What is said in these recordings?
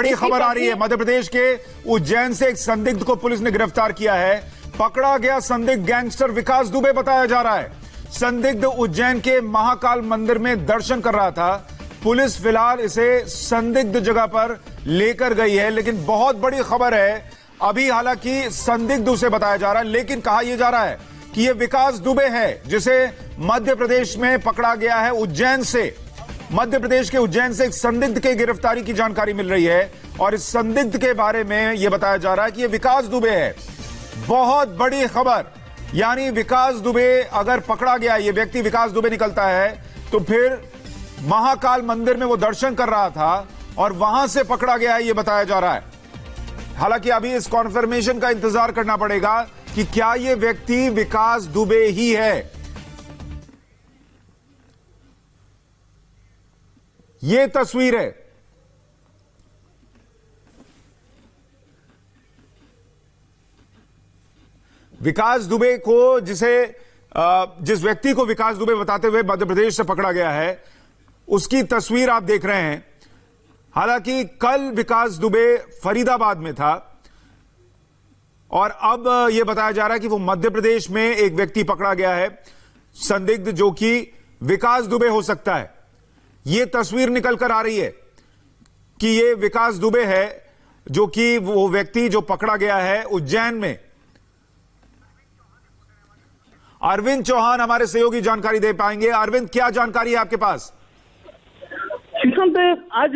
बड़ी खबर आ रही है। मध्य प्रदेश के उज्जैन से एक संदिग्ध को पुलिस ने गिरफ्तार किया है। पकड़ा गया संदिग्ध गैंगस्टर विकास दुबे बताया जा रहा है। संदिग्ध उज्जैन के महाकाल मंदिर में दर्शन कर रहा था। पुलिस फिलहाल इसे संदिग्ध जगह पर लेकर गई है, लेकिन बहुत बड़ी खबर है। अभी हालांकि संदिग्ध उसे बताया जा रहा है, लेकिन कहा यह जा रहा है कि यह विकास दुबे है, जिसे मध्य प्रदेश में पकड़ा गया है। उज्जैन से, मध्य प्रदेश के उज्जैन से एक संदिग्ध के गिरफ्तारी की जानकारी मिल रही है और इस संदिग्ध के बारे में यह बताया जा रहा है कि यह विकास दुबे है। बहुत बड़ी खबर, यानी विकास दुबे अगर पकड़ा गया, यह व्यक्ति विकास दुबे निकलता है, तो फिर महाकाल मंदिर में वो दर्शन कर रहा था और वहां से पकड़ा गया है, यह बताया जा रहा है। हालांकि अभी इस कॉन्फर्मेशन का इंतजार करना पड़ेगा कि क्या यह व्यक्ति विकास दुबे ही है। ये तस्वीर है। विकास दुबे को जिस व्यक्ति को विकास दुबे बताते हुए मध्य प्रदेश से पकड़ा गया है, उसकी तस्वीर आप देख रहे हैं। हालांकि कल विकास दुबे फरीदाबाद में था और अब यह बताया जा रहा है कि वो मध्य प्रदेश में एक व्यक्ति पकड़ा गया है, संदिग्ध, जो कि विकास दुबे हो सकता है। यह तस्वीर निकल कर आ रही है कि यह विकास दुबे है, जो कि वो व्यक्ति जो पकड़ा गया है उज्जैन में। अरविंद चौहान हमारे सहयोगी जानकारी दे पाएंगे। अरविंद, क्या जानकारी है आपके पास? आज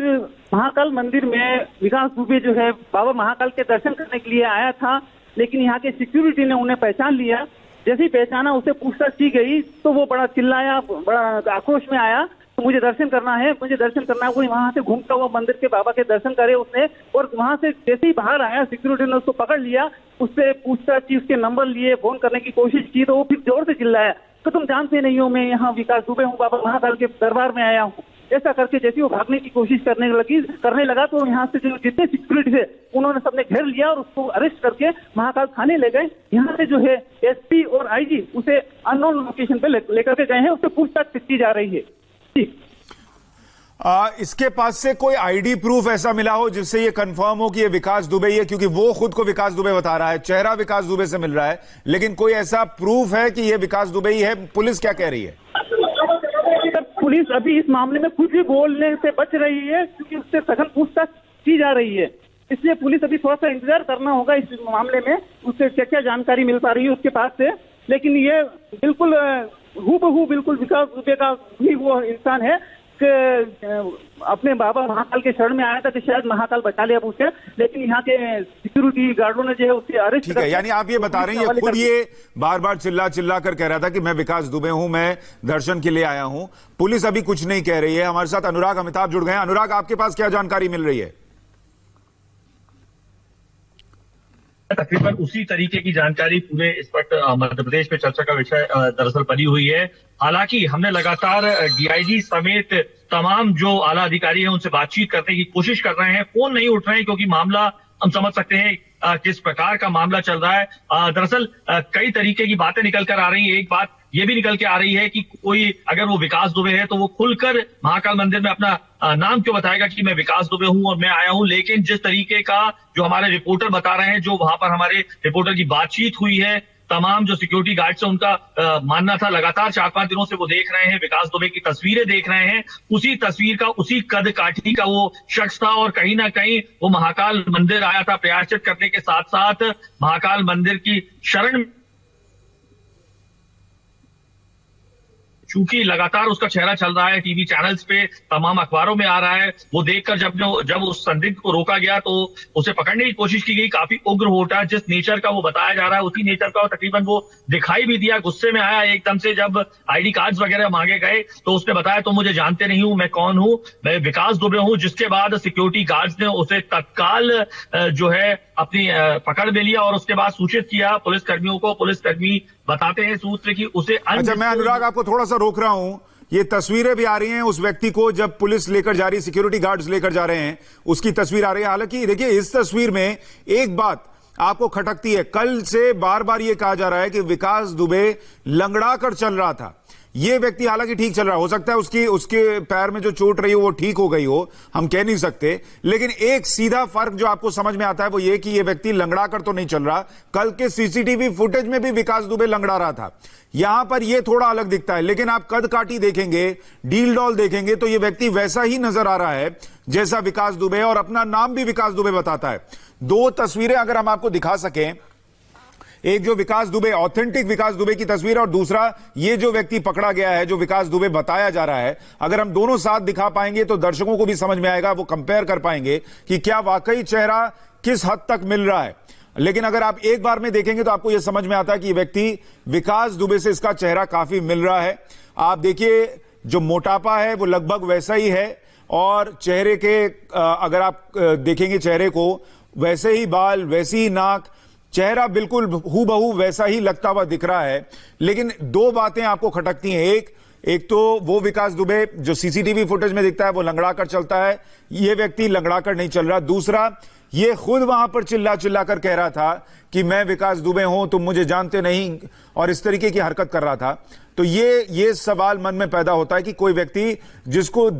महाकाल मंदिर में विकास दुबे जो है बाबा महाकाल के दर्शन करने के लिए आया था, लेकिन यहाँ के सिक्योरिटी ने उन्हें पहचान लिया। जैसे ही पहचाना, उसे पूछताछ की गई तो वो बड़ा चिल्लाया, बड़ा आक्रोश में आया, तो मुझे दर्शन करना है, मुझे दर्शन करना है। वही वहां से घूमता हुआ मंदिर के बाबा के दर्शन करे उसने, और वहां से जैसे ही बाहर आया, सिक्योरिटी ने उसको पकड़ लिया, उससे पूछताछ की, उसके नंबर लिए, फोन करने की कोशिश की, तो वो फिर जोर से चिल्लाया तो तुम जानते नहीं हो, मैं यहाँ विकास दुबे हूँ, बाबा महाकाल के दरबार में आया हूँ। ऐसा करके जैसे वो भागने की कोशिश करने लगा तो यहाँ से जो जितने सिक्योरिटी थे उन्होंने सबने घेर लिया और उसको अरेस्ट करके महाकाल थाने ले गए। यहाँ से जो है एसपी और आईजी उसे अननोन लोकेशन पे लेकर के गए हैं, उससे पूछताछ की जा रही है। जी, इसके पास से कोई आईडी प्रूफ ऐसा मिला हो जिससे ये कंफर्म हो कि ये विकास दुबे ही है? क्योंकि वो खुद को विकास दुबे बता रहा है, चेहरा विकास दुबे से मिल रहा है, लेकिन कोई ऐसा प्रूफ है कि ये विकास दुबे ही है? पुलिस क्या कह रही है? पुलिस अभी इस मामले में कुछ भी बोलने से बच रही है, क्योंकि उससे सघन पूछताछ की जा रही है। इसलिए पुलिस अभी थोड़ा सा इंतजार करना होगा इस मामले में, उससे क्या क्या जानकारी मिल पा रही है उसके पास से। लेकिन ये बिल्कुल हूबहू बिल्कुल विकास दुबे का भी वो इंसान है कि अपने बाबा महाकाल के शरण में आया था कि शायद महाकाल बचा लिया उसे, लेकिन यहाँ के सिक्योरिटी गार्डों ने जो है उसे अरेस्ट। ठीक है, यानी आप ये बता रहे हैं, खुद ये बार बार चिल्ला कर कह रहा था कि मैं विकास दुबे हूं, मैं दर्शन के लिए आया हूं। पुलिस अभी कुछ नहीं कह रही है। हमारे साथ अनुराग अमिताभ जुड़ गए हैं। अनुराग, आपके पास क्या जानकारी मिल रही है? तकरीबन उसी तरीके की जानकारी पूरे इस वक्त मध्य प्रदेश में चर्चा का विषय दरअसल बनी हुई है। हालांकि हमने लगातार डीआईजी समेत तमाम जो आला अधिकारी हैं उनसे बातचीत करने की कोशिश कर रहे हैं। फोन नहीं उठ रहे हैं, क्योंकि मामला हम समझ सकते हैं किस प्रकार का मामला चल रहा है। दरअसल कई तरीके की बातें निकल कर आ रही है। एक बात ये भी निकल के आ रही है कि कोई अगर वो विकास दुबे है तो वो खुलकर महाकाल मंदिर में अपना नाम क्यों बताएगा कि मैं विकास दुबे हूं और मैं आया हूं। लेकिन जिस तरीके का जो हमारे रिपोर्टर बता रहे हैं, जो वहां पर हमारे रिपोर्टर की बातचीत हुई है, तमाम जो सिक्योरिटी गार्ड से उनका मानना था, लगातार 4-5 दिनों से वो देख रहे हैं, विकास दुबे की तस्वीरें देख रहे हैं, उसी तस्वीर का, उसी कद काठी का वो शख्स था। और कहीं ना कहीं वो महाकाल मंदिर आया था प्रायश्चित करने के साथ साथ महाकाल मंदिर की शरण। चूंकि लगातार उसका चेहरा चल रहा है, टीवी चैनल्स पे, तमाम अखबारों में आ रहा है, वो देखकर जब उस संदिग्ध को रोका गया तो उसे पकड़ने की कोशिश की गई। काफी उग्र होता, जिस नेचर का वो बताया जा रहा है उसी नेचर का तकरीबन वो दिखाई भी दिया। गुस्से में आया एकदम से जब आईडी कार्ड्स वगैरह मांगे गए तो उसने बताया तुम मुझे जानते नहीं हूं, मैं कौन हूं, मैं विकास दुबे हूं। जिसके बाद सिक्योरिटी गार्ड्स ने उसे तत्काल जो है अपनी पकड़ में लिया और उसके बाद सूचित किया पुलिसकर्मियों को। पुलिसकर्मी बताते हैं सूत्र की उसे। अच्छा, मैं अनुराग आपको थोड़ा सा रोक रहा हूं। ये तस्वीरें भी आ रही हैं उस व्यक्ति को जब पुलिस लेकर जा रही, सिक्योरिटी गार्ड्स लेकर जा रहे हैं, उसकी तस्वीर आ रही है। हालांकि देखिए, इस तस्वीर में एक बात आपको खटकती है। कल से बार बार ये कहा जा रहा है कि विकास दुबे लंगड़ा कर चल रहा था। ये व्यक्ति हालांकि ठीक चल रहा हो सकता है उसके पैर में जो चोट रही हो वो ठीक हो गई हो, हम कह नहीं सकते, लेकिन एक सीधा फर्क जो आपको समझ में आता है वो ये कि ये व्यक्ति लंगड़ा कर तो नहीं चल रहा। कल के सीसीटीवी फुटेज में भी विकास दुबे लंगड़ा रहा था, यहां पर ये थोड़ा अलग दिखता है। लेकिन आप कद काठी देखेंगे, डील डॉल देखेंगे तो ये व्यक्ति वैसा ही नजर आ रहा है जैसा विकास दुबे, और अपना नाम भी विकास दुबे बताता है। दो तस्वीरें अगर हम आपको दिखा सकें, एक जो विकास दुबे, ऑथेंटिक विकास दुबे की तस्वीर, और दूसरा ये जो व्यक्ति पकड़ा गया है जो विकास दुबे बताया जा रहा है, अगर हम दोनों साथ दिखा पाएंगे तो दर्शकों को भी समझ में आएगा, वो कंपेयर कर पाएंगे कि क्या वाकई चेहरा किस हद तक मिल रहा है। लेकिन अगर आप एक बार में देखेंगे तो आपको यह समझ में आता है कि यह व्यक्ति विकास दुबे से इसका चेहरा काफी मिल रहा है। आप देखिए जो मोटापा है वो लगभग वैसा ही है, और चेहरे के अगर आप देखेंगे चेहरे को, वैसे ही बाल, वैसी ही नाक, चेहरा बिल्कुल हूबहू वैसा ही लगता हुआ दिख रहा है। लेकिन दो बातें आपको खटकती हैं, एक तो वो विकास दुबे जो सीसीटीवी फुटेज में दिखता है वो लंगड़ा कर चलता है, ये व्यक्ति लंगड़ा कर नहीं चल रहा। दूसरा, ये खुद वहां पर चिल्ला चिल्ला कर कह रहा था कि मैं विकास दुबे हूं, तुम मुझे जानते नहीं, और इस तरीके की हरकत कर रहा था। तो ये सवाल मन में पैदा होता है कि कोई व्यक्ति जिसको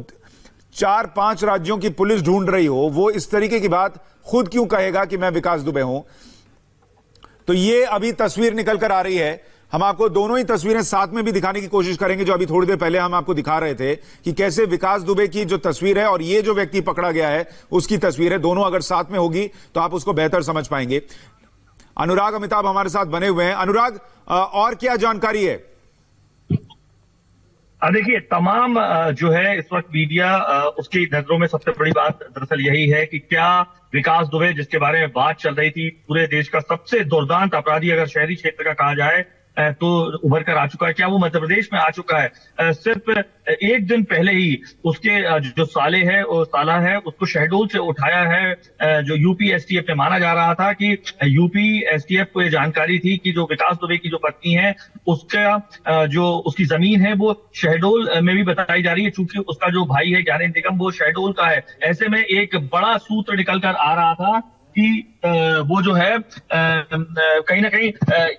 4-5 राज्यों की पुलिस ढूंढ रही हो, वो इस तरीके की बात खुद क्यों कहेगा कि मैं विकास दुबे हूं। तो ये अभी तस्वीर निकल कर आ रही है, हम आपको दोनों ही तस्वीरें साथ में भी दिखाने की कोशिश करेंगे, जो अभी थोड़ी देर पहले हम आपको दिखा रहे थे कि कैसे विकास दुबे की जो तस्वीर है और ये जो व्यक्ति पकड़ा गया है उसकी तस्वीर है, दोनों अगर साथ में होगी तो आप उसको बेहतर समझ पाएंगे। अनुराग अमिताभ हमारे साथ बने हुए हैं। अनुराग, और क्या जानकारी है? देखिए, तमाम जो है इस वक्त मीडिया उसकी नजरों में सबसे बड़ी बात दरअसल यही है कि क्या विकास दुबे, जिसके बारे में बात चल रही थी, पूरे देश का सबसे दुर्दांत अपराधी अगर शहरी क्षेत्र का कहा जाए तो उभर कर आ चुका है, क्या वो मध्य प्रदेश में आ चुका है? सिर्फ एक दिन पहले ही उसके जो साला है उसको शहडोल से उठाया है। जो यूपी एसटीएफ में माना जा रहा था कि यूपी एसटीएफ को ये जानकारी थी कि जो विकास दुबे की जो पत्नी है उसका जो उसकी जमीन है वो शहडोल में भी बताई जा रही है, चूंकि उसका जो भाई है ज्ञानेंद्र निगम वो शहडोल का है। ऐसे में एक बड़ा सूत्र निकल कर आ रहा था कि वो जो है कहीं ना कहीं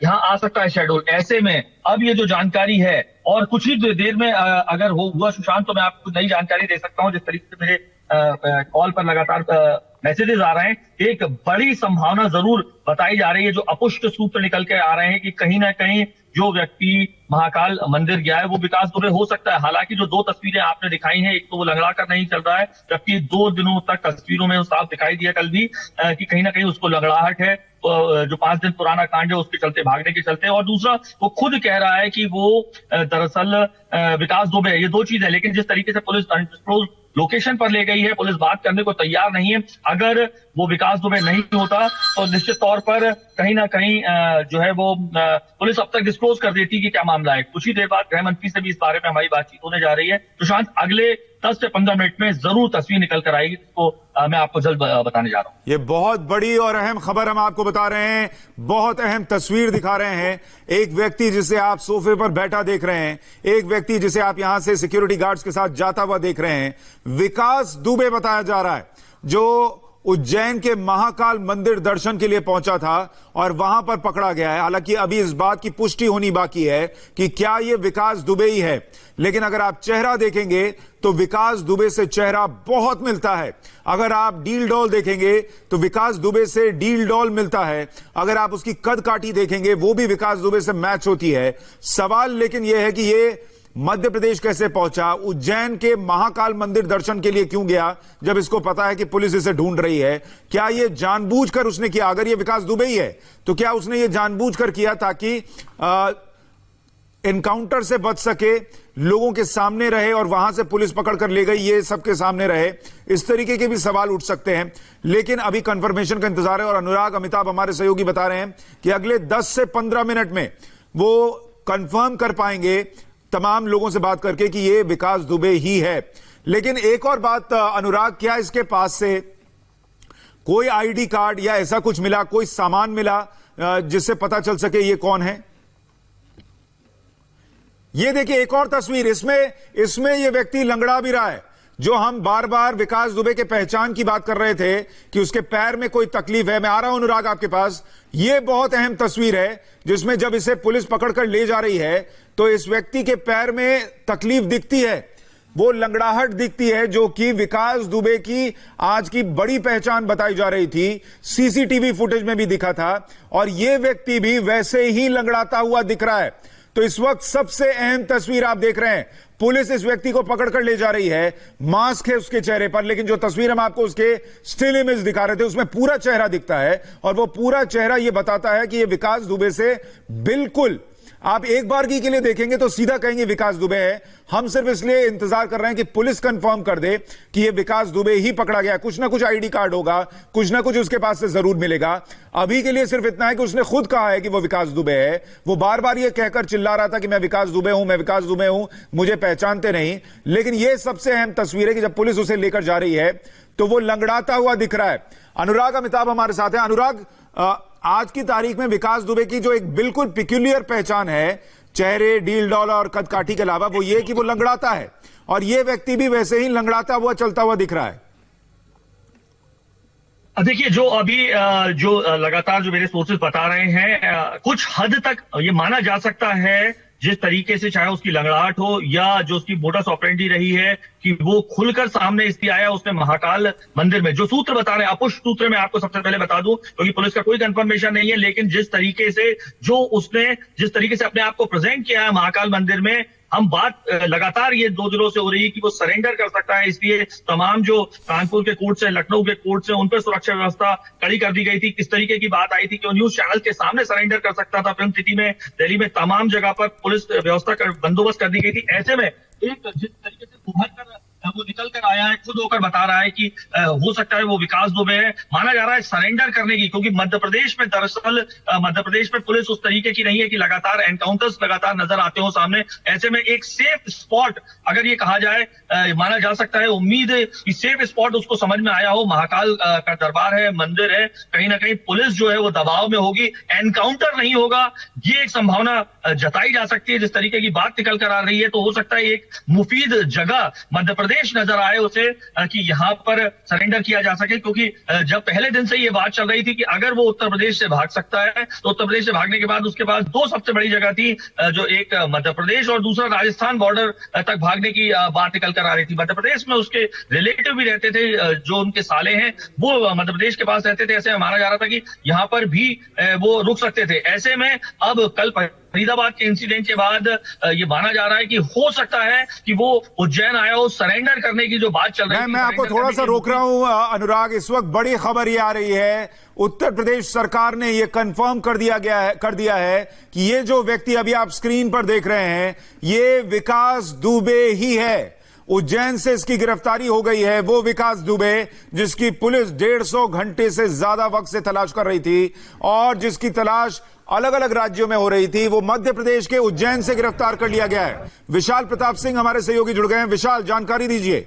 यहाँ आ सकता है शहडोल। ऐसे में अब ये जो जानकारी है, और कुछ ही देर में अगर हुआ सुशांत, तो मैं आपको नई जानकारी दे सकता हूँ। जिस तरीके से मेरे कॉल पर लगातार मैसेजेस आ रहे हैं, एक बड़ी संभावना जरूर बताई जा रही है, जो अपुष्ट सूत्र निकल के आ रहे हैं कि कहीं ना कहीं जो व्यक्ति महाकाल मंदिर गया है वो विकास दुबे हो सकता है। हालांकि जो दो तस्वीरें आपने दिखाई हैं, एक तो वो लंगड़ा कर नहीं चल रहा है, जबकि 2 दिनों तक तस्वीरों में साफ दिखाई दिया कल भी कि कहीं ना कहीं उसको लंगड़ाहट है, जो 5 दिन पुराना कांड है उसके चलते, भागने के चलते। और दूसरा, वो खुद कह रहा है कि वो दरअसल विकास दुबे है। ये दो चीज है। लेकिन जिस तरीके से पुलिस अनडिस्क्लोज्ड लोकेशन पर ले गई है, पुलिस बात करने को तैयार नहीं है। अगर वो विकास दुबे नहीं होता तो निश्चित तौर पर कहीं ना कहीं जो है वो पुलिस अब तक डिस्क्लोज कर देती कि क्या मामला है। कुछ ही देर बाद गृह मंत्री से भी इस बारे में हमारी बातचीत होने जा रही है। सुशांत, अगले 10 से 15 मिनट में जरूर तस्वीर निकल कर आएगी, तो मैं आपको जल्द बताने जा रहा हूं। ये बहुत बड़ी और अहम खबर हम आपको बता रहे हैं, बहुत अहम तस्वीर दिखा रहे हैं। एक व्यक्ति जिसे आप सोफे पर बैठा देख रहे हैं, एक व्यक्ति जिसे आप यहां से सिक्योरिटी गार्ड्स के साथ जाता हुआ देख रहे हैं, विकास दुबे बताया जा रहा है, जो उज्जैन के महाकाल मंदिर दर्शन के लिए पहुंचा था और वहां पर पकड़ा गया है। हालांकि अभी इस बात की पुष्टि होनी बाकी है कि क्या यह विकास दुबे ही है, लेकिन अगर आप चेहरा देखेंगे तो विकास दुबे से चेहरा बहुत मिलता है। अगर आप डील डॉल देखेंगे तो विकास दुबे से डील डॉल मिलता है। अगर आप उसकी कद काठी देखेंगे वो भी विकास दुबे से मैच होती है। सवाल लेकिन यह है कि यह मध्य प्रदेश कैसे पहुंचा, उज्जैन के महाकाल मंदिर दर्शन के लिए क्यों गया, जब इसको पता है कि पुलिस इसे ढूंढ रही है? क्या यह जानबूझकर उसने किया? अगर यह विकास दुबे ही है तो क्या उसने यह जानबूझकर किया ताकि एनकाउंटर से बच सके, लोगों के सामने रहे और वहां से पुलिस पकड़ कर ले गई, ये सबके सामने रहे? इस तरीके के भी सवाल उठ सकते हैं। लेकिन अभी कंफर्मेशन का इंतजार है और अनुराग अमिताभ हमारे सहयोगी बता रहे हैं कि अगले 10 से 15 मिनट में वो कंफर्म कर पाएंगे तमाम लोगों से बात करके कि ये विकास दुबे ही है। लेकिन एक और बात अनुराग, क्या इसके पास से कोई आईडी कार्ड या ऐसा कुछ मिला, कोई सामान मिला जिससे पता चल सके ये कौन है? ये देखिए एक और तस्वीर, इसमें ये व्यक्ति लंगड़ा भी रहा है। जो हम बार बार विकास दुबे के पहचान की बात कर रहे थे कि उसके पैर में कोई तकलीफ है। मैं आ रहा हूं अनुराग आपके पास। यह बहुत अहम तस्वीर है जिसमें जब इसे पुलिस पकड़कर ले जा रही है तो इस व्यक्ति के पैर में तकलीफ दिखती है, वो लंगड़ाहट दिखती है जो कि विकास दुबे की आज की बड़ी पहचान बताई जा रही थी। सीसीटीवी फुटेज में भी दिखा था और यह व्यक्ति भी वैसे ही लंगड़ाता हुआ दिख रहा है। तो इस वक्त सबसे अहम तस्वीर आप देख रहे हैं, पुलिस इस व्यक्ति को पकड़कर ले जा रही है, मास्क है उसके चेहरे पर, लेकिन जो तस्वीर हम आपको उसके स्टिल इमेज दिखा रहे थे उसमें पूरा चेहरा दिखता है और वो पूरा चेहरा यह बताता है कि यह विकास दुबे से बिल्कुल, आप एक बार के लिए देखेंगे तो सीधा कहेंगे विकास दुबे है। हम सिर्फ इसलिए इंतजार कर रहे हैं कि पुलिस कंफर्म कर दे कि यह विकास दुबे ही पकड़ा गया। कुछ ना कुछ आईडी कार्ड होगा, कुछ ना कुछ उसके पास से जरूर मिलेगा। अभी के लिए सिर्फ इतना है कि उसने खुद कहा है कि वो विकास दुबे है। वो बार बार यह कहकर चिल्ला रहा था कि मैं विकास दुबे हूं, मैं विकास दुबे हूं, मुझे पहचानते नहीं। लेकिन यह सबसे अहम तस्वीर है कि जब पुलिस उसे लेकर जा रही है तो वो लंगड़ाता हुआ दिख रहा है। अनुराग अमिताभ हमारे साथ है। अनुराग, आज की तारीख में विकास दुबे की जो एक बिल्कुल पिक्यूलियर पहचान है, चेहरे, डील डॉल और कदकाठी के अलावा, वो ये कि वो लंगड़ाता है और ये व्यक्ति भी वैसे ही लंगड़ाता हुआ चलता हुआ दिख रहा है। देखिए, जो अभी जो लगातार जो मेरे सोर्सेज बता रहे हैं, कुछ हद तक ये माना जा सकता है जिस तरीके से चाहे उसकी लंगड़ाहट हो या जो उसकी मोडस ऑपरेंडी रही है कि वो खुलकर सामने इसलिए आया उसने महाकाल मंदिर में जो सूत्र बता रहे हैं, अपुष्ट सूत्र में आपको सबसे पहले बता दूं क्योंकि पुलिस का कोई कंफर्मेशन नहीं है, लेकिन जिस तरीके से जिस तरीके से अपने आप को प्रेजेंट किया है महाकाल मंदिर में, हम बात लगातार ये 2 दिनों से हो रही है कि वो सरेंडर कर सकता है। इसलिए तमाम जो कानपुर के कोर्ट से, लखनऊ के कोर्ट से, उन पर सुरक्षा व्यवस्था कड़ी कर दी गई थी। किस तरीके की बात आई थी कि वो न्यूज चैनल के सामने सरेंडर कर सकता था। फिल्म सिटी में, दिल्ली में तमाम जगह पर पुलिस व्यवस्था कर बंदोबस्त कर दी गई थी। ऐसे में एक जिस तरीके से उभर कर वो निकल कर आया है, खुद होकर बता रहा है कि हो सकता है वो विकास दुबे है, माना जा रहा है सरेंडर करने की, क्योंकि मध्य प्रदेश में दरअसल मध्य प्रदेश में पुलिस उस तरीके की नहीं है कि लगातार एनकाउंटर्स लगातार नजर आते हो सामने। ऐसे में एक सेफ स्पॉट अगर ये कहा जाए, माना जा सकता है, उम्मीद कि सेफ स्पॉट उसको समझ में आया हो, महाकाल का दरबार है, मंदिर है, कहीं ना कहीं पुलिस जो है वो दबाव में होगी, एनकाउंटर नहीं होगा, ये एक संभावना जताई जा सकती है। जिस तरीके की बात निकल कर आ रही है तो हो सकता है एक मुफीद जगह मध्य प्रदेश नजर आए उसे कि यहां पर सरेंडर किया जा सके, क्योंकि जब पहले दिन से ये बात चल रही थी कि अगर वो उत्तर प्रदेश से भाग सकता है तो उत्तर प्रदेश से भागने के बाद उसके पास 2 सबसे बड़ी जगह थी, जो एक मध्य प्रदेश और दूसरा राजस्थान बॉर्डर तक भागने की बात निकल कर आ रही थी। मध्य प्रदेश में उसके रिलेटिव भी रहते थे, जो उनके साले हैं वो मध्य प्रदेश के पास रहते थे। ऐसे में माना जा रहा था कि यहां पर भी वो रुक सकते थे। ऐसे में अब कल फरीदाबाद के इंसिडेंट के बाद ये माना जा रहा है कि हो सकता है कि वो उज्जैन आया हो, सरेंडर करने की जो बात चल रही है। मैं आपको थोड़ा सा रोक रहा हूं अनुराग, इस वक्त बड़ी खबर ये आ रही है, उत्तर प्रदेश सरकार ने ये कंफर्म कर दिया है कि ये जो व्यक्ति अभी आप स्क्रीन पर देख रहे हैं ये विकास दुबे ही है। उज्जैन से इसकी गिरफ्तारी हो गई है, वो विकास दुबे जिसकी पुलिस 150 घंटे से ज्यादा वक्त से तलाश कर रही थी और जिसकी तलाश अलग अलग राज्यों में हो रही थी, वो मध्य प्रदेश के उज्जैन से गिरफ्तार कर लिया गया है। विशाल प्रताप सिंह हमारे सहयोगी जुड़ गए हैं। विशाल, जानकारी दीजिए।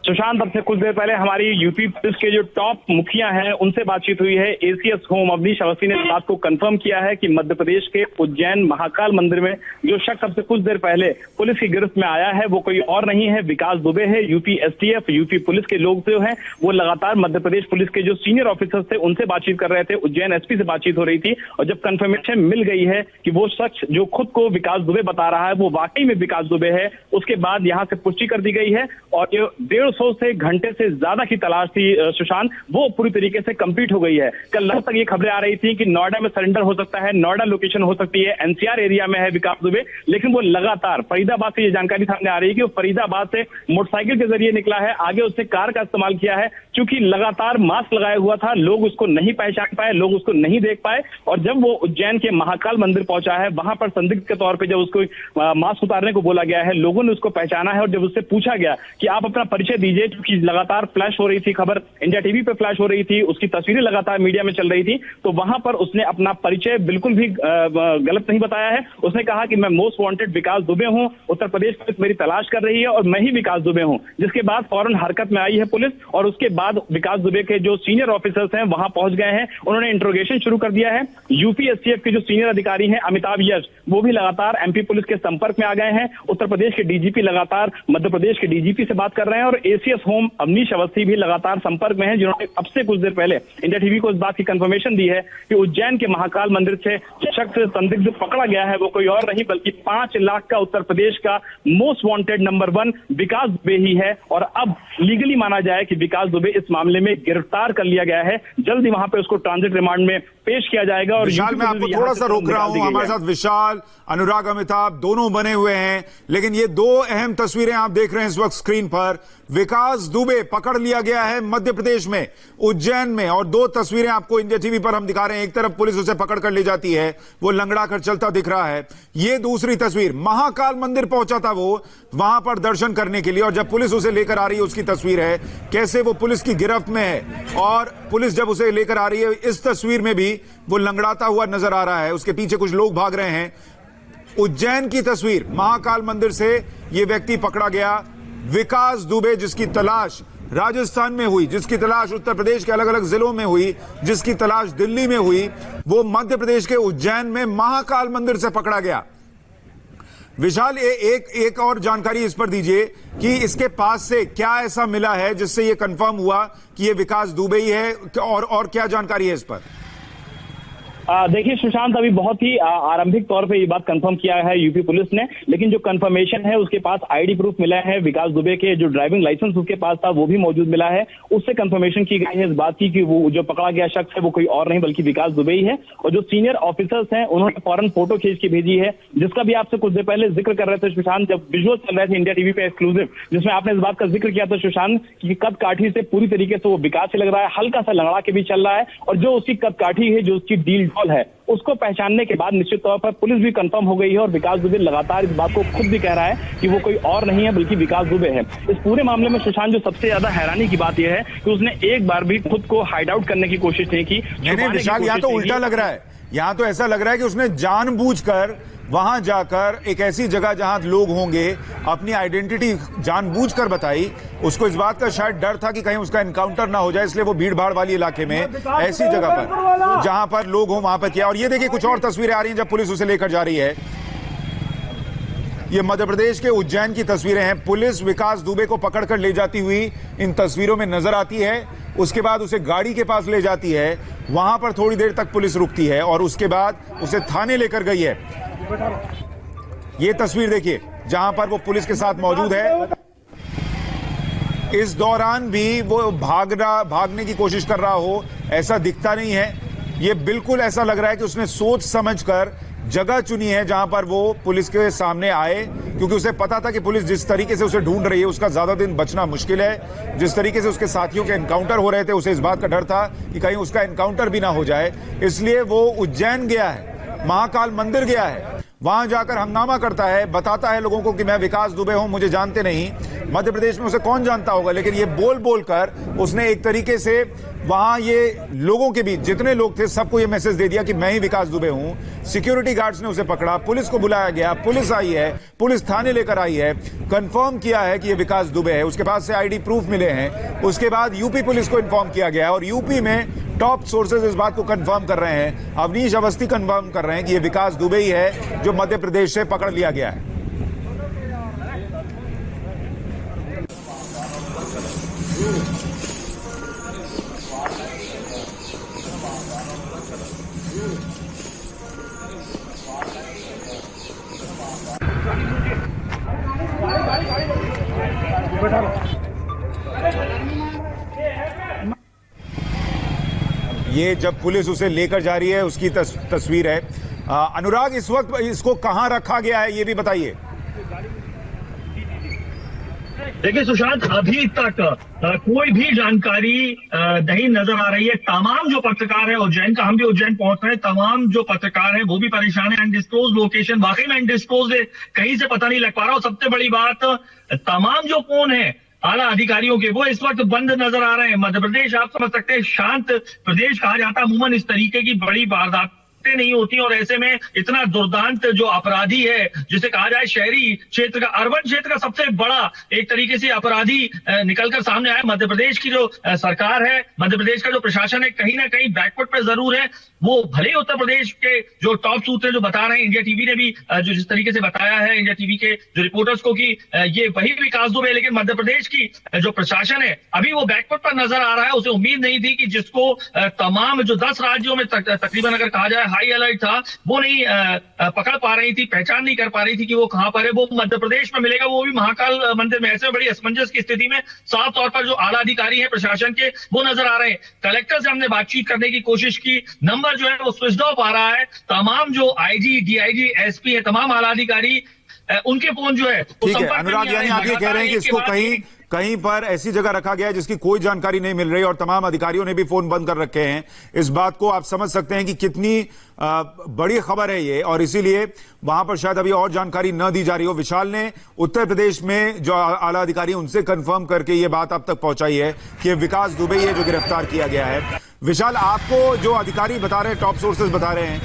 सुशांत, अब से कुछ देर पहले हमारी यूपी पुलिस के जो टॉप मुखिया हैं उनसे बातचीत हुई है। एसीएस होम अवनीश अवस्थी ने इस बात को कंफर्म किया है कि मध्य प्रदेश के उज्जैन महाकाल मंदिर में जो शख्स अब से कुछ देर पहले पुलिस की गिरफ्त में आया है वो कोई और नहीं है, विकास दुबे है। यूपी एसटीएफ, यूपी पुलिस के लोग जो हैं वो लगातार मध्य प्रदेश पुलिस के जो सीनियर ऑफिसर्स थे उनसे बातचीत कर रहे थे। उज्जैन एसपी से बातचीत हो रही थी और जब कंफर्मेशन मिल गई है कि वो शख्स जो खुद को विकास दुबे बता रहा है वो वाकई में विकास दुबे है, उसके बाद यहां से पुष्टि कर दी गई है और जो 150 से घंटे से ज्यादा की तलाश थी सुशांत, वो पूरी तरीके से कंप्लीट हो गई है। कल रात तक ये खबरें आ रही थी कि नोएडा में सरेंडर हो सकता है, नोएडा लोकेशन हो सकती है, एनसीआर एरिया में है विकास दुबे, लेकिन वो लगातार फरीदाबाद से ये जानकारी सामने आ रही है कि वो फरीदाबाद से मोटरसाइकिल के जरिए निकला है। आगे उसने कार का इस्तेमाल किया है, क्योंकि लगातार मास्क लगाया हुआ था, लोग उसको नहीं पहचान पाए, लोग उसको नहीं देख पाए और जब वो उज्जैन के महाकाल मंदिर पहुंचा है वहां पर संदिग्ध के तौर पर जब उसको मास्क उतारने को बोला गया है, लोगों ने उसको पहचाना है और जब उससे पूछा गया कि आप अपना परिचय दीजिए, क्योंकि लगातार फ्लैश हो रही थी खबर, इंडिया टीवी पे फ्लैश हो रही थी, उसकी तस्वीरें लगातार मीडिया में चल रही थी, तो वहां पर उसने अपना परिचय बिल्कुल भी गलत नहीं बताया है। उसने कहा कि मैं मोस्ट वांटेड विकास दुबे हूं, उत्तर प्रदेश पुलिस मेरी तलाश कर रही है और मैं ही विकास दुबे हूं। जिसके बाद फौरन हरकत में आई है पुलिस और उसके बाद विकास दुबे के जो सीनियर ऑफिसर्स हैं वहां पहुंच गए हैं, उन्होंने इंट्रोगेशन शुरू कर दिया है। यूपीएससीएफ के जो सीनियर अधिकारी हैं अमिताभ यश, वो भी लगातार एमपी पुलिस के संपर्क में आ गए हैं। उत्तर प्रदेश के डीजीपी लगातार मध्य प्रदेश के डीजीपी से बात कर रहे हैं और एसीएस होम अवनीश अवस्थी भी लगातार संपर्क में हैं, जिन्होंने अब से कुछ देर पहले इंडिया टीवी को इस बात की कंफर्मेशन दी है कि उज्जैन के महाकाल मंदिर से शख्स संदिग्ध पकड़ा गया है, वो कोई और नहीं बल्कि 5 लाख का उत्तर प्रदेश का मोस्ट वांटेड नंबर 1 विकास दुबे ही है। और अब लीगली माना जाए कि विकास दुबे इस मामले में गिरफ्तार कर लिया गया है, जल्द ही वहां पे उसको ट्रांजिट रिमांड में पेश किया जाएगा। और विशाल, मैं आपको थोड़ा सा रोक रहा हूं, हमारे साथ विशाल, अनुराग, अमिताभ दोनों बने हुए हैं, लेकिन ये 2 अहम तस्वीरें आप देख रहे हैं इस वक्त स्क्रीन पर। विकास दुबे पकड़ लिया गया है मध्य प्रदेश में, उज्जैन में, और 2 तस्वीरें आपको इंडिया टीवी पर हम दिखा रहे हैं। एक तरफ पुलिस उसे पकड़ कर ले जाती है, वो लंगड़ा कर चलता दिख रहा है। ये दूसरी तस्वीर, महाकाल मंदिर पहुंचा था वो वहां पर दर्शन करने के लिए, और जब पुलिस उसे लेकर आ रही है उसकी तस्वीर है, कैसे वो पुलिस की गिरफ्त में है और पुलिस जब उसे लेकर आ रही है इस तस्वीर में भी वो लंगड़ाता हुआ नजर आ रहा है, उसके पीछे कुछ लोग भाग रहे हैं। उज्जैन की तस्वीर, महाकाल मंदिर से ये व्यक्ति पकड़ा गया, विकास दुबे, जिसकी तलाश राजस्थान में हुई, जिसकी तलाश उत्तर प्रदेश के अलग अलग जिलों में हुई, जिसकी तलाश दिल्ली में हुई, वो मध्य प्रदेश के उज्जैन में महाकाल मंदिर से पकड़ा गया। विशाल, एक और जानकारी इस पर दीजिए कि इसके पास से क्या ऐसा मिला है जिससे ये कंफर्म हुआ कि ये विकास दुबे ही है, और क्या जानकारी है इस पर? देखिए सुशांत, अभी बहुत ही आरंभिक तौर पे ये बात कंफर्म किया है यूपी पुलिस ने, लेकिन जो कंफर्मेशन है उसके पास आईडी प्रूफ मिला है, विकास दुबे के जो ड्राइविंग लाइसेंस उसके पास था वो भी मौजूद मिला है। उससे कंफर्मेशन की गई है इस बात की कि वो जो पकड़ा गया शख्स है वो कोई और नहीं बल्कि विकास दुबे ही है। और जो सीनियर ऑफिसर्स हैं उन्होंने फौरन फोटो खींच के भेजी है, जिसका भी आपसे कुछ देर पहले जिक्र कर रहे थे सुशांत, जब विजुअल चल रहे थे इंडिया टीवी पे एक्सक्लूसिव, जिसमें आपने इस बात का जिक्र किया था सुशांत कि कद काठी से पूरी तरीके से वो विकास से लग रहा है, हल्का सा लंगड़ा के भी चल रहा है, और जो उसकी कद काठी है, जो उसकी डील डॉल है, उसको पहचानने के बाद निश्चित तौर पर पुलिस भी कंफर्म हो गई है। और विकास दुबे लगातार इस बात को खुद भी कह रहा है कि वो कोई और नहीं है बल्कि विकास दुबे है। इस पूरे मामले में सुशांत, जो सबसे ज्यादा हैरानी की बात यह है कि उसने एक बार भी खुद को हाइड आउट करने की कोशिश नहीं की। नहीं विशाल, यहाँ तो उल्टा लग रहा है, यहाँ तो ऐसा लग रहा है कि उसने जानबूझकर वहां जाकर एक ऐसी जगह जहां लोग होंगे अपनी आइडेंटिटी जानबूझकर बताई। उसको इस बात का शायद डर था कि कहीं उसका एनकाउंटर ना हो जाए, इसलिए वो भीड़ भाड़ वाली इलाके में ऐसी जगह पर जहां पर लोग हों वहां पर किया। और ये देखिए कुछ और तस्वीरें आ रही हैं जब पुलिस उसे लेकर जा रही है। ये मध्य प्रदेश के उज्जैन की तस्वीरें हैं। पुलिस विकास दुबे को पकड़कर ले जाती हुई इन तस्वीरों में नजर आती है। उसके बाद उसे गाड़ी के पास ले जाती है, वहां पर थोड़ी देर तक पुलिस रुकती है और उसके बाद उसे थाने लेकर गई है। ये तस्वीर देखिए जहां पर वो पुलिस के साथ मौजूद है। इस दौरान भी वो भागने की कोशिश कर रहा हो ऐसा दिखता नहीं है। ये बिल्कुल ऐसा लग रहा है कि उसने सोच समझकर जगह चुनी है जहां पर वो पुलिस के सामने आए, क्योंकि उसे पता था कि पुलिस जिस तरीके से उसे ढूंढ रही है उसका ज्यादा दिन बचना मुश्किल है। जिस तरीके से उसके साथियों के एनकाउंटर हो रहे थे, उसे इस बात का डर था कि कहीं उसका एनकाउंटर भी ना हो जाए, इसलिए वो उज्जैन गया है, महाकाल मंदिर गया है। वहां जाकर हंगामा करता है, बताता है लोगों को कि मैं विकास दुबे हूं, मुझे जानते नहीं। मध्य प्रदेश में उसे कौन जानता होगा, लेकिन ये बोल बोलकर उसने एक तरीके से वहां ये लोगों के बीच जितने लोग थे सबको ये मैसेज दे दिया कि मैं ही विकास दुबे हूं। सिक्योरिटी गार्ड्स ने उसे पकड़ा, पुलिस को बुलाया गया, पुलिस आई है, पुलिस थाने लेकर आई है, कंफर्म किया है कि ये विकास दुबे है। उसके पास से आईडी प्रूफ मिले हैं। उसके बाद यूपी पुलिस को इन्फॉर्म किया गया और यूपी में टॉप सोर्सेज इस बात को कंफर्म कर रहे हैं, अवनीश अवस्थी कंफर्म कर रहे हैं कि ये विकास दुबे ही है जो मध्य प्रदेश से पकड़ लिया गया है। ये जब पुलिस उसे लेकर जा रही है उसकी तस्वीर है। अनुराग, इस वक्त इसको कहां रखा गया है ये भी बताइए। देखिए सुशांत, अभी तक कोई भी जानकारी नहीं नजर आ रही है। तमाम जो पत्रकार है उज्जैन का, हम भी उज्जैन पहुंच रहे हैं, तमाम जो पत्रकार हैं वो भी परेशान है। अनडिस्क्लोज लोकेशन, वाकई में अनडिस्क्लोज है, कहीं से पता नहीं लग पा रहा। और सबसे बड़ी बात, तमाम जो फोन है आला अधिकारियों के, वो इस वक्त बंद नजर आ रहे हैं। मध्य प्रदेश आप समझ सकते हैं शांत प्रदेश कहा जाता है, अमूमन इस तरीके की बड़ी वारदात नहीं होती, और ऐसे में इतना दुर्दांत जो अपराधी है, जिसे कहा जाए शहरी क्षेत्र का, अर्बन क्षेत्र का सबसे बड़ा एक तरीके से अपराधी निकलकर सामने आया। मध्य प्रदेश की जो सरकार है, मध्य प्रदेश का जो प्रशासन है, कहीं ना कहीं बैकवर्ड पर जरूर है। वो भले उत्तर प्रदेश के जो टॉप सूत्र जो बता रहे हैं, इंडिया टीवी ने भी जो जिस तरीके से बताया है, इंडिया टीवी के जो रिपोर्टर्स को, कि ये वही विकास दुबे, लेकिन मध्य प्रदेश की जो प्रशासन है अभी वो बैकवर्ड पर नजर आ रहा है। उसे उम्मीद नहीं थी कि जिसको तमाम जो 10 राज्यों में तकरीबन अगर कहा जाए हाई अलर्ट था, वो नहीं पकड़ पा रही थी, पहचान नहीं कर पा रही थी कि वो कहां पर है। वो मध्य प्रदेश में मिलेगा, वो भी महाकाल मंदिर में। ऐसे बड़ी असमंजस की स्थिति में साफ तौर पर जो आला अधिकारी हैं प्रशासन के, वो नजर आ रहे हैं। कलेक्टर से हमने बातचीत करने की कोशिश की, नंबर जो है वो स्विच ऑफ आ रहा है। तमाम जो आईजी, डीआईजी, एसपी है, तमाम आला अधिकारी, उनके फोन जो है ठीक है अनुराग, यानी आप ये कह रहे हैं कि इसको कहीं पर ऐसी जगह रखा गया है जिसकी कोई जानकारी नहीं मिल रही, और तमाम अधिकारियों ने भी फोन बंद कर रखे हैं। इस बात को आप समझ सकते हैं कि कितनी बड़ी खबर है ये, और इसीलिए वहां पर शायद अभी और जानकारी न दी जा रही हो। विशाल ने उत्तर प्रदेश में जो आला अधिकारी उनसे कंफर्म करके ये बात अब तक पहुंचाई है कि विकास दुबे ये जो गिरफ्तार किया गया है। विशाल, आपको जो अधिकारी बता रहे हैं, टॉप सोर्सेज बता रहे हैं,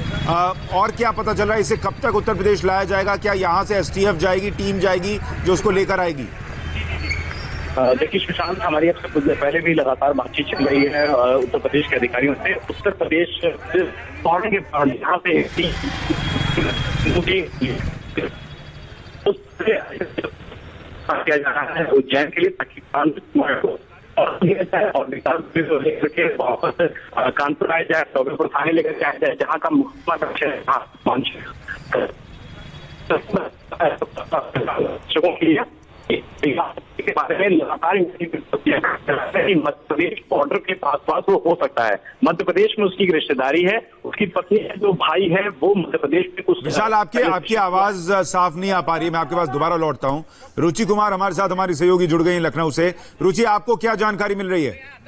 और क्या पता चल रहा है, इसे कब तक उत्तर प्रदेश लाया जाएगा? क्या यहां से एसटीएफ जाएगी, टीम जाएगी जो उसको लेकर आएगी? देखिए सुशांत, हमारी अब से कुछ देर पहले भी लगातार बातचीत चल रही है उत्तर प्रदेश के अधिकारियों से। उत्तर प्रदेश यहाँ पे किया जा रहा है उज्जैन के लिए, ताकि और विकास के वापस कानपुर आया जाए, टॉगरपुर थाने लेकर के आया जाए, जहाँ का मुख्य के बारे में लगातार मध्य प्रदेश बॉर्डर के पास वो हो सकता है। मध्य प्रदेश में उसकी रिश्तेदारी है, उसकी पत्नी है, जो भाई है वो मध्य प्रदेश में कुछ। विशाल, आपकी आवाज साफ नहीं आ पा रही है, मैं आपके पास दोबारा लौटता हूं। रुचि कुमार हमारे साथ, हमारी सहयोगी जुड़ गई लखनऊ से। रुचि, आपको क्या जानकारी मिल रही है?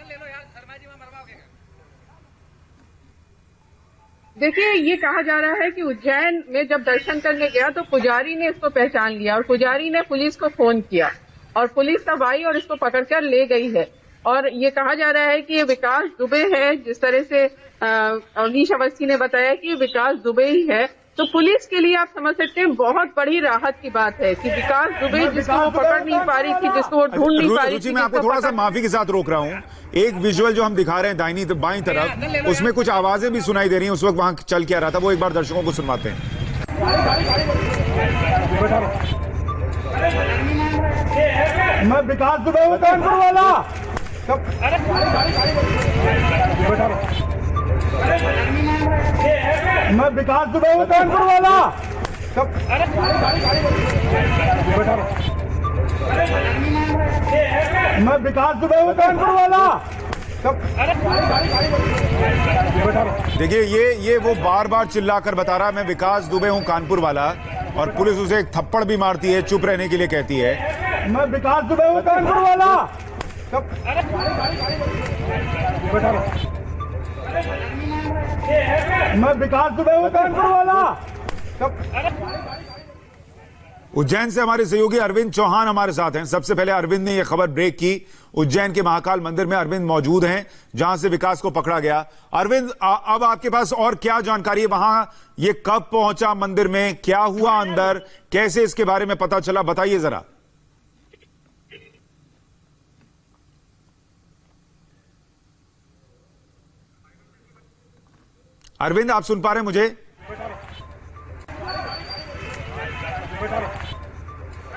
देखिए, ये कहा जा रहा है कि उज्जैन में जब दर्शन करने गया तो पुजारी ने इसको पहचान लिया, और पुजारी ने पुलिस को फोन किया, और पुलिस तब आई और इसको पकड़कर ले गई है। और ये कहा जा रहा है कि ये विकास दुबे है, जिस तरह से अवनीश अवस्थी ने बताया कि विकास दुबे ही है। तो पुलिस के लिए आप समझ सकते हैं बहुत बड़ी राहत की बात है कि विकास दुबे, जिसको वो पकड़ नहीं पा रही थी, जिसको वो ढूंढ नहीं पा रही थी। मैं आपको थोड़ा सा माफी के साथ रोक रहा हूँ। एक विजुअल जो हम दिखा रहे हैं दाहिनी बाईं तरफ, उसमें कुछ आवाजें भी सुनाई दे रही हैं। उस वक्त वहां चल क्या रहा था, वो एक बार दर्शकों को सुनवाते हैं। मैं विकास दुबे हूँ, कानपुर वाला। मैं विकास दुबे हूँ, कानपुर वाला। मैं विकास दुबे हूँ, कानपुर वाला। देखिए, ये वो बार बार चिल्लाकर बता रहा है मैं विकास दुबे हूँ, कानपुर वाला, और पुलिस उसे एक थप्पड़ भी मारती है, चुप रहने के लिए कहती है। मैं विकास दुबे हूँ, कानपुर वाला। मैं विकास दुबे हूँ, कानपुर वाला। उज्जैन से हमारे सहयोगी अरविंद चौहान हमारे साथ हैं। सबसे पहले अरविंद ने यह खबर ब्रेक की। उज्जैन के महाकाल मंदिर में अरविंद मौजूद हैं, जहां से विकास को पकड़ा गया। अरविंद, अब आपके पास और क्या जानकारी है? वहां ये कब पहुंचा मंदिर में, क्या हुआ अंदर, कैसे इसके बारे में पता चला, बताइए जरा। अरविंद, आप सुन पा रहे हैं मुझे?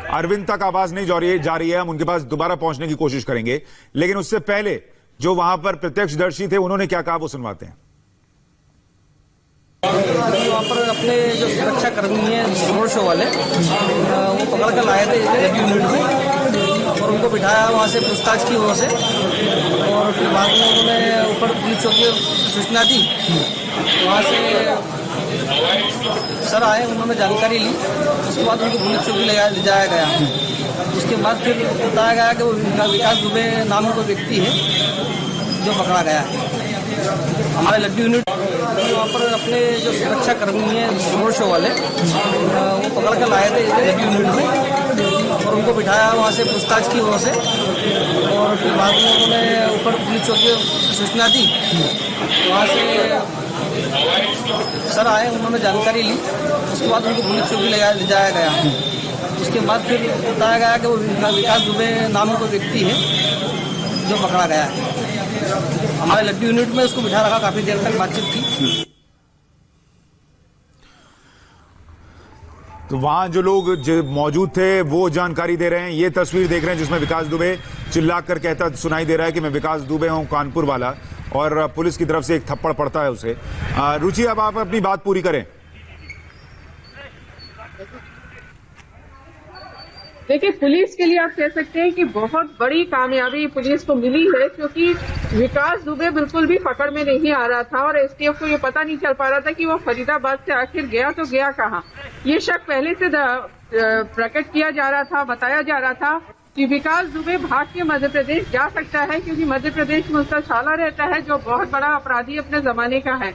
अरविंद तक आवाज नहीं जा रही है, हम उनके पास दोबारा पहुंचने की कोशिश करेंगे, लेकिन उससे पहले जो वहां पर प्रत्यक्षदर्शी थे उन्होंने क्या कहा वो सुनवाते हैं। वहाँ पर अपने जो सुरक्षा कर्मी हैं रोड शो वाले, वो पकड़ कर लाए थे यूनिट में, और उनको बिठाया, वहाँ से पूछताछ की वहाँ से, और फिर बाद में उन्होंने ऊपर पुलिस चौकी सूचना दी। वहाँ से सर आए, उन्होंने जानकारी ली, उसके बाद उनको पुलिस चौकी ले जाया गया। उसके बाद फिर बताया गया कि वो विकास दुबे नाम का कोई व्यक्ति है जो पकड़ा गया है। हमारे लड्डू यूनिट वहाँ पर अपने जो सुरक्षा कर्मी हैं रोड शो वाले, वो पकड़ कर लाए थे लड्डू यूनिट में, और उनको बिठाया वहाँ से पूछताछ की वहाँ से, और फिर बाद में उन्होंने ऊपर पुलिस चौकी सूचना दी। वहाँ से सर आए, उन्होंने जानकारी ली, उसके बाद उनको पुलिस चौकी ले जाया गया। उसके बाद फिर बताया गया कि वो विकास दुबे नाम का व्यक्ति है जो पकड़ा गया है। हमारे लड्डू यूनिट में उसको बिठा रखा, काफी देर तक बातचीत की। तो वहां जो लोग मौजूद थे वो जानकारी दे रहे हैं। ये तस्वीर देख रहे हैं जिसमें विकास दुबे चिल्लाकर कहता सुनाई दे रहा है कि मैं विकास दुबे हूं, कानपुर वाला, और पुलिस की तरफ से एक थप्पड़ पड़ता है उसे। रुचि, अब आप अपनी बात पूरी करें। देखिए, पुलिस के लिए आप कह सकते हैं कि बहुत बड़ी कामयाबी पुलिस को मिली है, क्योंकि विकास दुबे बिल्कुल भी पकड़ में नहीं आ रहा था और एसटीएफ को ये पता नहीं चल पा रहा था कि वो फरीदाबाद से आखिर गया तो गया कहाँ। ये शक पहले से प्रकट किया जा रहा था, बताया जा रहा था कि विकास दुबे भाग के मध्य प्रदेश जा सकता है, क्योंकि मध्य प्रदेश में उसका साला रहता है जो बहुत बड़ा अपराधी अपने जमाने का है।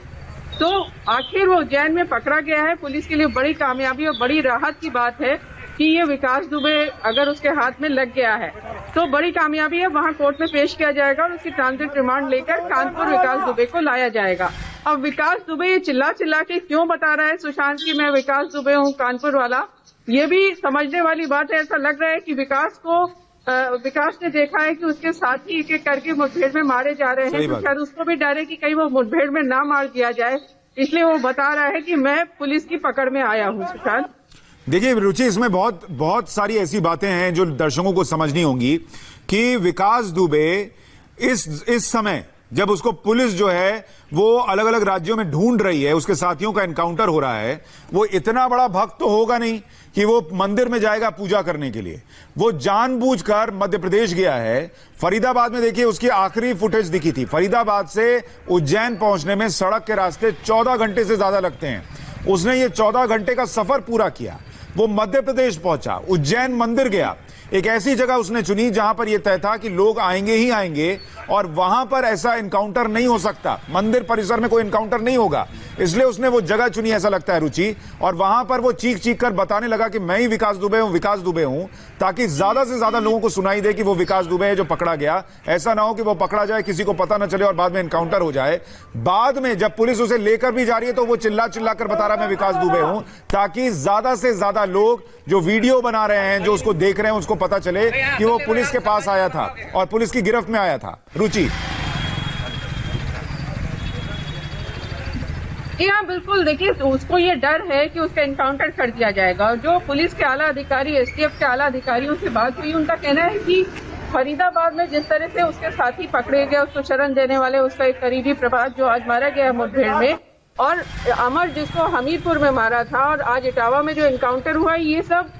तो आखिर वो उज्जैन में पकड़ा गया है। पुलिस के लिए बड़ी कामयाबी और बड़ी राहत की बात है कि ये विकास दुबे अगर उसके हाथ में लग गया है तो बड़ी कामयाबी है। वहां कोर्ट में पेश किया जाएगा और उसकी ट्रांजिट रिमांड लेकर कानपुर विकास दुबे को लाया जाएगा। अब विकास दुबे ये चिल्ला के क्यों बता रहा है सुशांत की मैं विकास दुबे हूँ कानपुर वाला, ये भी समझने वाली बात है। ऐसा लग रहा है कि विकास ने देखा है कि उसके साथी एक एक करके मुठभेड़ में मारे जा रहे हैं, तो शायद उसको भी डर है कि कहीं वो मुठभेड़ में ना मार दिया जाए, इसलिए वो बता रहा है कि मैं पुलिस की पकड़ में आया हूँ। सुशांत, देखिए रुचि, इसमें बहुत सारी ऐसी बातें हैं जो दर्शकों को समझनी होंगी कि विकास दुबे इस समय जब उसको पुलिस जो है वो अलग अलग राज्यों में ढूंढ रही है, उसके साथियों का एनकाउंटर हो रहा है, वो इतना बड़ा भक्त तो होगा नहीं कि वो मंदिर में जाएगा पूजा करने के लिए। वो जानबूझकर मध्य प्रदेश गया है। फरीदाबाद में देखिए उसकी आखिरी फुटेज दिखी थी। फरीदाबाद से उज्जैन पहुंचने में सड़क के रास्ते 14 घंटे से ज्यादा लगते हैं। उसने ये 14 घंटे का सफर पूरा किया। वो मध्य प्रदेश पहुंचा, उज्जैन मंदिर गया, एक ऐसी जगह उसने चुनी जहां पर यह तय था कि लोग आएंगे ही आएंगे और वहां पर ऐसा एनकाउंटर नहीं हो सकता, मंदिर परिसर में कोई एनकाउंटर नहीं होगा, इसलिए उसने वो जगह चुनी, ऐसा लगता है रुचि। और वहां पर वो चीख कर बताने लगा कि मैं ही विकास दुबे हूं, ताकि ज्यादा से ज्यादा लोगों को सुनाई दे कि वो विकास दुबे है जो पकड़ा गया। ऐसा ना हो कि वो पकड़ा जाए, किसी को पता ना चले और बाद में एनकाउंटर हो जाए। बाद में जब पुलिस उसे लेकर भी जा रही है तो वो चिल्ला कर बता रहा है मैं विकास दुबे हूं, ताकि ज्यादा से ज्यादा लोग जो वीडियो बना रहे हैं, जो उसको देख रहे हैं, उसको पता चले कि वो पुलिस के पास आया था और पुलिस की गिरफ्त में आया था। रुचि, हाँ बिल्कुल, देखिए उसको ये डर है कि उसका एनकाउंटर कर दिया जाएगा। और जो पुलिस के आला अधिकारी, एसटीएफ के आला अधिकारियों से बात हुई, उनका कहना है कि फरीदाबाद में जिस तरह से उसके साथी पकड़े गए, उसको शरण देने वाले, उसका एक करीबी प्रभात जो आज मारा गया मुठभेड़ में, और अमर जिसको हमीरपुर में मारा था, और आज इटावा में जो एनकाउंटर हुआ, ये सब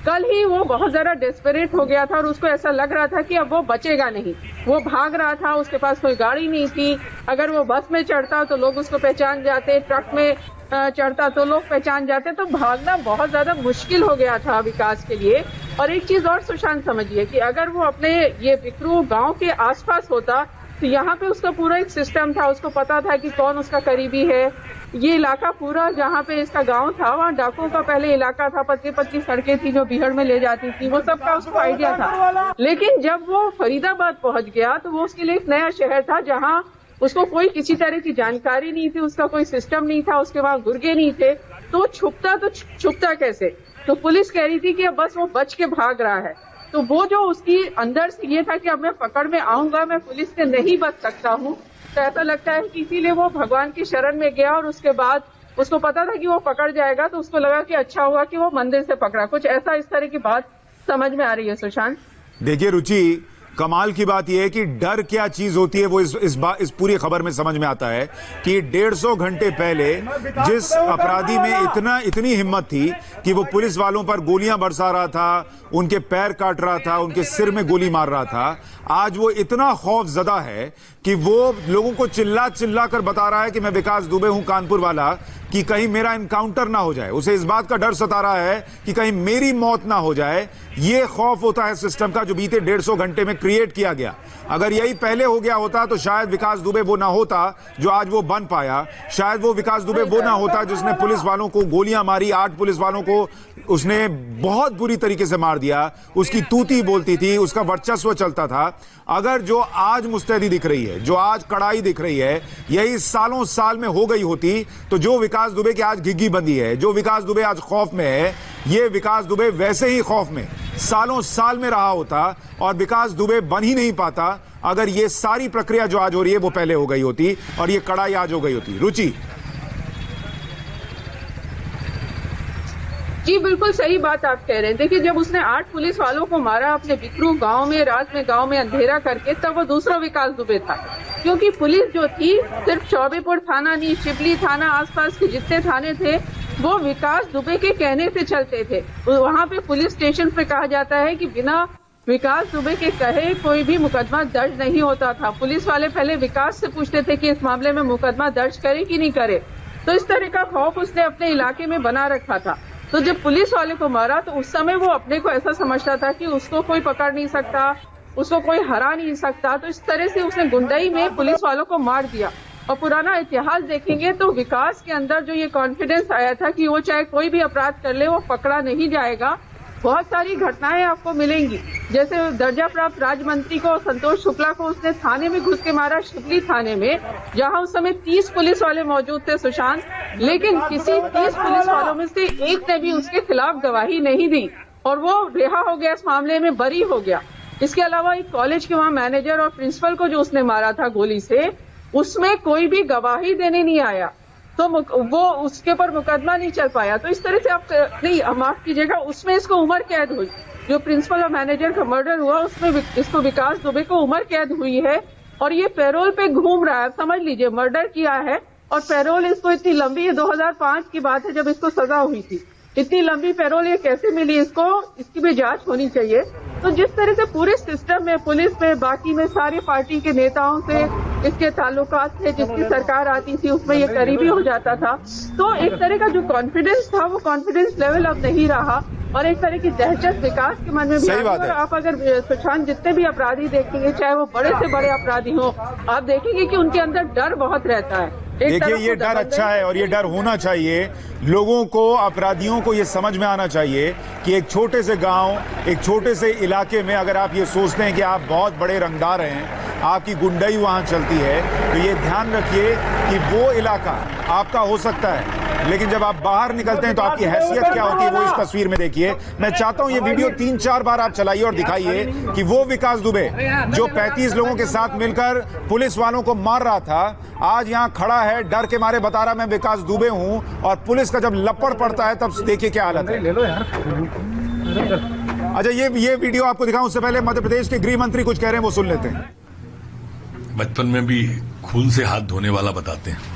कल ही वो बहुत ज्यादा डेस्परेट हो गया था और उसको ऐसा लग रहा था कि अब वो बचेगा नहीं। वो भाग रहा था, उसके पास कोई गाड़ी नहीं थी। अगर वो बस में चढ़ता तो लोग उसको पहचान जाते, ट्रक में चढ़ता तो लोग पहचान जाते, तो भागना बहुत ज्यादा मुश्किल हो गया था विकास के लिए। और एक चीज और सुशांत समझिए कि अगर वो अपने ये बिकरू गांव के आसपास होता तो यहाँ पे उसका पूरा एक सिस्टम था, उसको पता था कि कौन उसका करीबी है। ये इलाका पूरा जहाँ पे इसका गांव था, वहाँ डाकुओं का पहले इलाका था, पतली सड़कें थी जो बिहड़ में ले जाती थी, वो सबका उसको आइडिया था। लेकिन जब वो फरीदाबाद पहुंच गया तो वो उसके लिए एक नया शहर था जहाँ उसको कोई किसी तरह की जानकारी नहीं थी, उसका कोई सिस्टम नहीं था, उसके वहाँ गुर्गे नहीं थे, तो छुपता कैसे। तो पुलिस कह रही थी कि अब बस वो बच के भाग रहा है। तो वो जो उसकी अंदर से ये था कि अब मैं पकड़ में आऊंगा, मैं पुलिस से नहीं बच सकता हूँ, तो ऐसा लगता है कि इसीलिए वो भगवान की शरण में गया। और उसके बाद उसको पता था कि वो पकड़ जाएगा, तो उसको लगा कि अच्छा हुआ कि वो मंदिर से पकड़ा। कुछ ऐसा इस तरह की बात समझ में आ रही है सुशांत। देखिए रुचि, कमाल की बात यह है कि डर क्या चीज होती है वो इस पूरी खबर में समझ में आता है कि 150 घंटे पहले जिस अपराधी में इतनी हिम्मत थी कि वो पुलिस वालों पर गोलियां बरसा रहा था, उनके पैर काट रहा था, उनके सिर में गोली मार रहा था, आज वो इतना खौफजदा है कि वो लोगों को चिल्ला कर बता रहा है कि मैं विकास दुबे हूं कानपुर वाला, कि कहीं मेरा एनकाउंटर ना हो जाए। उसे इस बात का डर सता रहा है कि कहीं मेरी मौत ना हो जाए। ये खौफ होता है सिस्टम का जो बीते 150 घंटे में क्रिएट किया गया। अगर यही पहले हो गया होता तो शायद विकास दुबे वो ना होता जो आज वो बन पाया, शायद वो विकास दुबे वो ना होता जिसने पुलिस वालों को गोलियां मारी, 8 पुलिस वालों को उसने बहुत बुरी तरीके से मार दिया। उसकी तूती बोलती थी, उसका वर्चस्व चलता था। अगर जो आज मुस्तैदी दिख रही है, जो आज कड़ाई दिख रही है, यही सालों साल में हो गई होती तो जो विकास दुबे की आज घिग्गी बंदी है, जो विकास दुबे आज खौफ में है, ये विकास दुबे वैसे ही खौफ में सालों साल में रहा होता और विकास दुबे बन ही नहीं पाता अगर ये सारी प्रक्रिया जो आज हो रही है वो पहले हो गई होती और ये कड़ाई आज हो गई होती। रुचि जी बिल्कुल सही बात आप कह रहे हैं। देखिए, जब उसने 8 पुलिस वालों को मारा अपने बिकरू गांव में, रात में गांव में अंधेरा करके, तब वो दूसरा विकास दुबे था। क्योंकि पुलिस जो थी सिर्फ चौबेपुर थाना नहीं, शिवली थाना, आसपास के जितने थाने थे वो विकास दुबे के कहने से चलते थे। वहां पे पुलिस स्टेशन पे कहा जाता है कि बिना विकास दुबे के कहे कोई भी मुकदमा दर्ज नहीं होता था। पुलिस वाले पहले विकास से पूछते थे कि इस मामले में मुकदमा दर्ज करे कि नहीं करे। तो इस तरह का खौफ उसने अपने इलाके में बना रखा था। तो जब पुलिस वाले को मारा तो उस समय वो अपने को ऐसा समझता था कि उसको कोई पकड़ नहीं सकता, उसको कोई हरा नहीं सकता। तो इस तरह से उसने गुंडई में पुलिस वालों को मार दिया। और पुराना इतिहास देखेंगे तो विकास के अंदर जो ये कॉन्फिडेंस आया था कि वो चाहे कोई भी अपराध कर ले वो पकड़ा नहीं जाएगा, बहुत सारी घटनाएं आपको मिलेंगी। जैसे दर्जा प्राप्त राज्य मंत्री को, संतोष शुक्ला को, उसने थाने में घुस के मारा, शिवली थाने में, जहां उस समय 30 पुलिस वाले मौजूद थे सुशांत, लेकिन किसी 30 पुलिस वालों में से एक ने भी उसके खिलाफ गवाही नहीं दी और वो रिहा हो गया, इस मामले में बरी हो गया। इसके अलावा एक कॉलेज के वहां मैनेजर और प्रिंसिपल को जो उसने मारा था गोली से, उसमें कोई भी गवाही देने नहीं आया, तो वो उसके ऊपर मुकदमा नहीं चल पाया। तो इस तरह से आप नहीं, माफ कीजिएगा, उसमें इसको उम्र कैद हुई। जो प्रिंसिपल और मैनेजर का मर्डर हुआ उसमें इसको विकास दुबे को उम्र कैद हुई है और ये पैरोल पे घूम रहा है। समझ लीजिए, मर्डर किया है और पैरोल इसको इतनी लंबी है, 2005 की बात है जब इसको सजा हुई थी। इतनी लंबी पैरोल ये कैसे मिली इसको, इसकी भी जांच होनी चाहिए। तो जिस तरह से पूरे सिस्टम में, पुलिस में, बाकी में सारी पार्टी के नेताओं से इसके ताल्लुकात थे, जिसकी सरकार आती थी उसमें ये करीबी हो जाता था। तो एक तरह का जो कॉन्फिडेंस था वो कॉन्फिडेंस लेवल अब नहीं रहा और एक तरह की दहशत विकास के मन में भी आई। और आप अगर सुशांत जितने भी अपराधी देखेंगे, चाहे वो बड़े से बड़े अपराधी हो, आप देखेंगे कि उनके अंदर डर बहुत रहता है। देखिए, ये डर अच्छा है और ये डर होना चाहिए। लोगों को, अपराधियों को ये समझ में आना चाहिए कि एक छोटे से गांव, एक छोटे से इलाके में अगर आप ये सोचते हैं कि आप बहुत बड़े रंगदार हैं, आपकी गुंडई वहां चलती है, तो ये ध्यान रखिए कि वो इलाका आपका हो सकता है, लेकिन जब आप बाहर निकलते हैं तो आपकी हैसियत क्या होती है वो इस तस्वीर में देखिए। मैं चाहता हूं ये वीडियो 3-4 बार आप चलाइए और दिखाइए कि वो विकास दुबे जो 35 लोगों के साथ मिलकर पुलिस वालों को मार रहा था, आज यहां खड़ा है, डर के मारे बता रहा मैं विकास दुबे हूं, और पुलिस का जब लपड़ पड़ता है तब देखिए क्या हालत है। अच्छा, ये वीडियो आपको दिखाऊं उससे पहले मध्य प्रदेश के गृह मंत्री कुछ कह रहे हैं, वो सुन लेते हैं। बचपन में भी खून से हाथ धोने वाला बताते हैं।